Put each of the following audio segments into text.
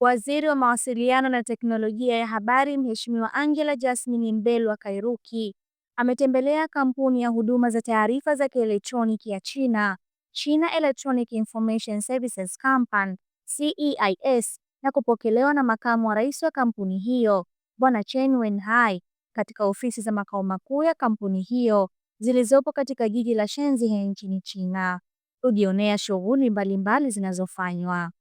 Waziri wa Mawasiliano na Teknolojia ya Habari, Mheshimiwa Angela Jasmine Mbelwa Kairuki ametembelea kampuni ya huduma za taarifa za kielektroniki ya China Electronic Information Services Company (CEIS) na kupokelewa na makamu wa rais wa kampuni hiyo, Bwana Chen Wenhai, katika ofisi za makao makuu ya kampuni hiyo zilizopo katika jiji la Shenzhen nchini China, kujionea shughuli mbalimbali zinazofanywa.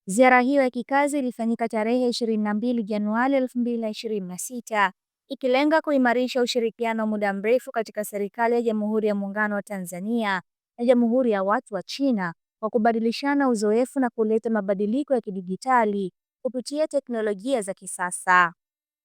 Ziara hiyo ya kikazi ilifanyika tarehe 22 Januari 2026, ikilenga kuimarisha ushirikiano wa muda mrefu katika serikali ya Jamhuri ya Muungano wa Tanzania na Jamhuri ya Watu wa China kwa kubadilishana uzoefu na kuleta mabadiliko ya kidijitali kupitia teknolojia za kisasa.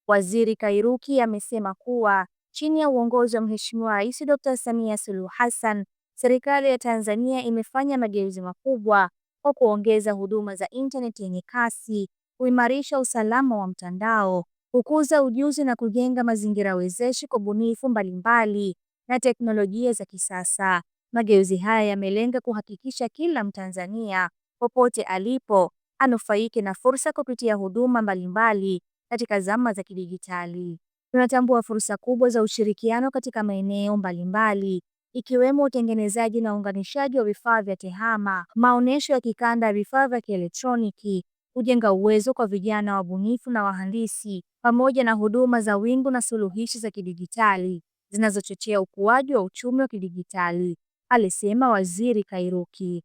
Waziri Kairuki amesema kuwa chini ya uongozi wa Mheshimiwa Rais Dr. Samia Suluhu Hassan, serikali ya Tanzania imefanya mageuzi makubwa kwa kuongeza huduma za intaneti yenye kasi, kuimarisha usalama wa mtandao, kukuza ujuzi na kujenga mazingira wezeshi kwa ubunifu mbalimbali na teknolojia za kisasa. Mageuzi haya yamelenga kuhakikisha kila Mtanzania popote alipo anufaike na fursa kupitia huduma mbalimbali katika zama za kidijitali. Tunatambua fursa kubwa za ushirikiano katika maeneo mbalimbali ikiwemo utengenezaji na uunganishaji wa vifaa vya tehama, maonesho ya kikanda ya vifaa vya kielektroniki, kujenga uwezo kwa vijana wabunifu na wahandisi, pamoja na huduma za wingu na suluhishi za kidijitali zinazochochea ukuaji wa uchumi wa kidijitali, alisema Waziri Kairuki.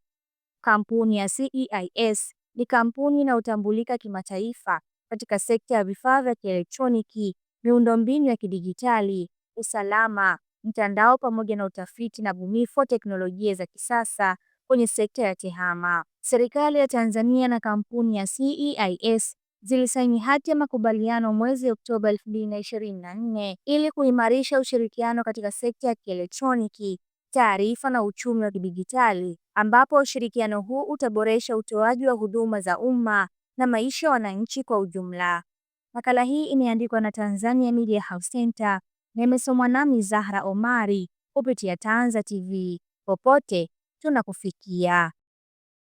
Kampuni ya CEIS ni kampuni inayotambulika kimataifa katika sekta ya vifaa vya kielektroniki, miundombinu ya kidijitali, usalama, mtandao pamoja na utafiti na bunifu wa teknolojia za kisasa kwenye sekta ya tehama. Serikali ya Tanzania na kampuni ya CEIS zilisaini hati ya makubaliano mwezi Oktoba 2024 ili kuimarisha ushirikiano katika sekta ya kielektroniki, taarifa na uchumi wa kidijitali, ambapo ushirikiano huu utaboresha utoaji wa huduma za umma na maisha ya wananchi kwa ujumla. Makala hii imeandikwa na Tanzania Media House Center na imesomwa nami Zahra Omari kupitia Tanza TV. Popote tunakufikia.